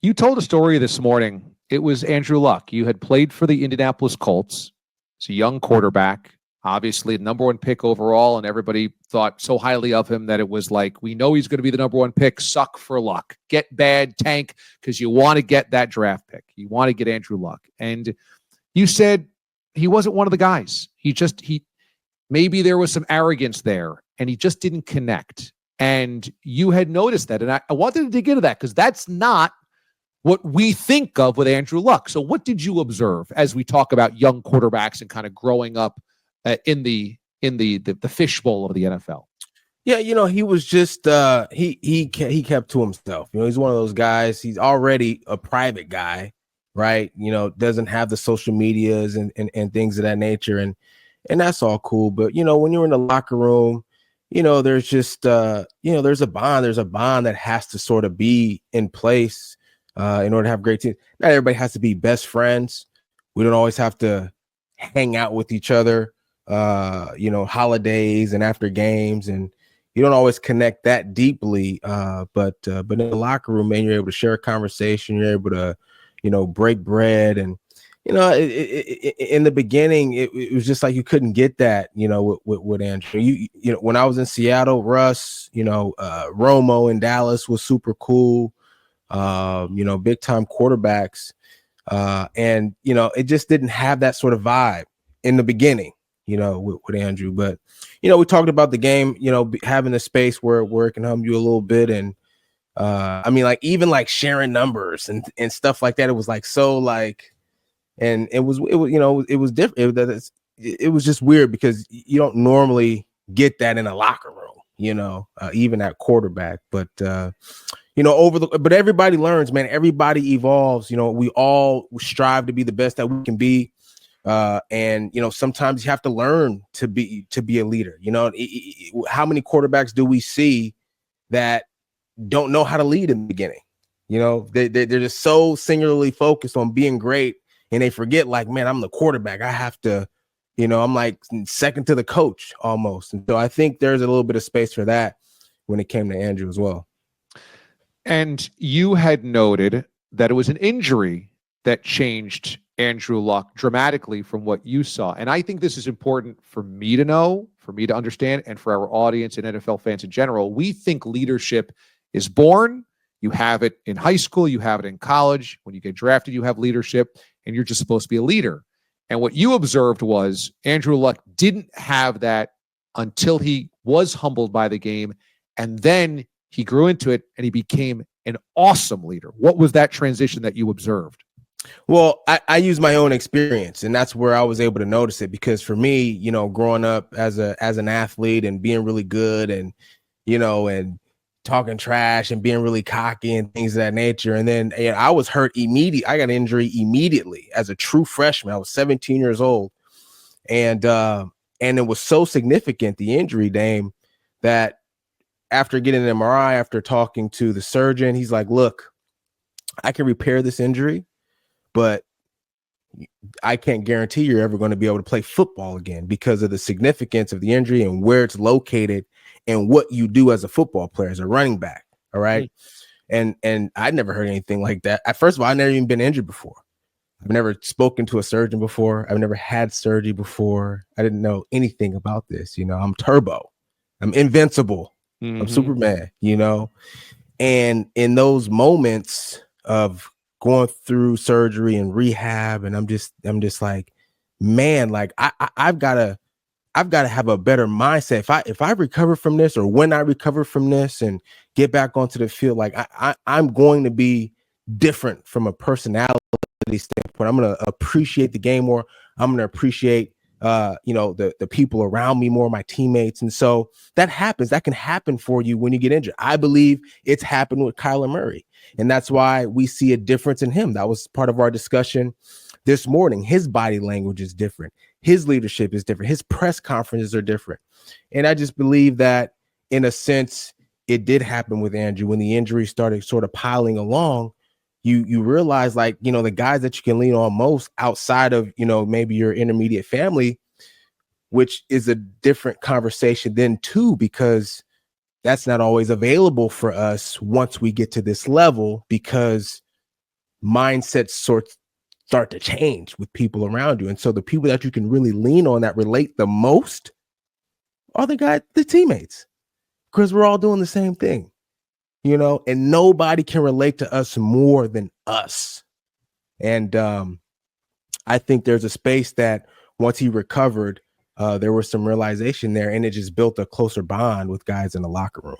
You told a story this morning. It was Andrew Luck. You had played for the Indianapolis Colts. He's a young quarterback, obviously the number one pick overall, and everybody thought so highly of him that it was like, we know he's going to be the number one pick. Suck for Luck. Get bad, tank, because you want to get that draft pick. You want to get Andrew Luck. And you said he wasn't one of the guys. He maybe there was some arrogance there, and he just didn't connect. And you had noticed that. And I wanted to dig into that because that's not what we think of with Andrew Luck. So what did you observe as we talk about young quarterbacks and kind of growing up in the fishbowl of the NFL? Yeah, he was just he kept to himself. He's one of those guys. He's already a private guy, right? Doesn't have the social medias and things of that nature, and that's all cool. But when you're in the locker room, there's just there's a bond that has to sort of be in place in order to have great teams. Not everybody has to be best friends. We don't always have to hang out with each other, holidays and after games, and you don't always connect that deeply. But in the locker room, man, you're able to share a conversation. You're able to, break bread. And, in the beginning, it was just like you couldn't get that, with Andrew. When I was in Seattle, Russ, Romo in Dallas was super cool. Big time quarterbacks. And it just didn't have that sort of vibe in the beginning, with Andrew. But, we talked about the game, having the space where it can hum you a little bit. And even sharing numbers and stuff like that. It was and it was different. It was just weird because you don't normally get that in a locker room, even at quarterback. But, but everybody learns, man. Everybody evolves. We all strive to be the best that we can be. And sometimes you have to learn to be a leader. How many quarterbacks do we see that don't know how to lead in the beginning? They're just so singularly focused on being great, and they forget, man, I'm the quarterback. I have to, I'm like second to the coach almost. And so I think there's a little bit of space for that when it came to Andrew as well. And you had noted that it was an injury that changed Andrew Luck dramatically from what you saw. And I think this is important for me to know, for me to understand, and for our audience and NFL fans in general. We think leadership is born. You have it in high school. You have it in college. When you get drafted, you have leadership, and you're just supposed to be a leader. And what you observed was Andrew Luck didn't have that until he was humbled by the game. And then he grew into it and he became an awesome leader. What was that transition that you observed? Well, I use my own experience, and that's where I was able to notice it, because for me, growing up as an athlete and being really good and, and talking trash and being really cocky and things of that nature. And then I was hurt immediately. I got an injury immediately as a true freshman. I was 17 years old. And it was so significant, the injury, Dame, that after getting an MRI, after talking to the surgeon, he's like, look, I can repair this injury, but I can't guarantee you're ever going to be able to play football again because of the significance of the injury and where it's located and what you do as a football player, as a running back. All right. Mm-hmm. And I'd never heard anything like that. First of all, I've never even been injured before. I've never spoken to a surgeon before. I've never had surgery before. I didn't know anything about this. I'm turbo. I'm invincible. Mm-hmm. I'm Superman, and in those moments of going through surgery and rehab, and I'm just like, man, like I've got to have a better mindset. If I recover from this, or when I recover from this and get back onto the field, like I'm going to be different from a personality standpoint. I'm going to appreciate the game more. I'm going to appreciate the people around me more, my teammates. And so that happens. That can happen for you when you get injured. I believe it's happened with Kyler Murray. And that's why we see a difference in him. That was part of our discussion this morning. His body language is different. His leadership is different. His press conferences are different. And I just believe that, in a sense, it did happen with Andrew. When the injury started sort of piling along, you realize, the guys that you can lean on most outside of, maybe your intermediate family, which is a different conversation then too, because that's not always available for us once we get to this level, because mindsets start to change with people around you. And so the people that you can really lean on that relate the most are the teammates, because we're all doing the same thing, and nobody can relate to us more than us. And I think there's a space that once he recovered, there was some realization there, and it just built a closer bond with guys in the locker room.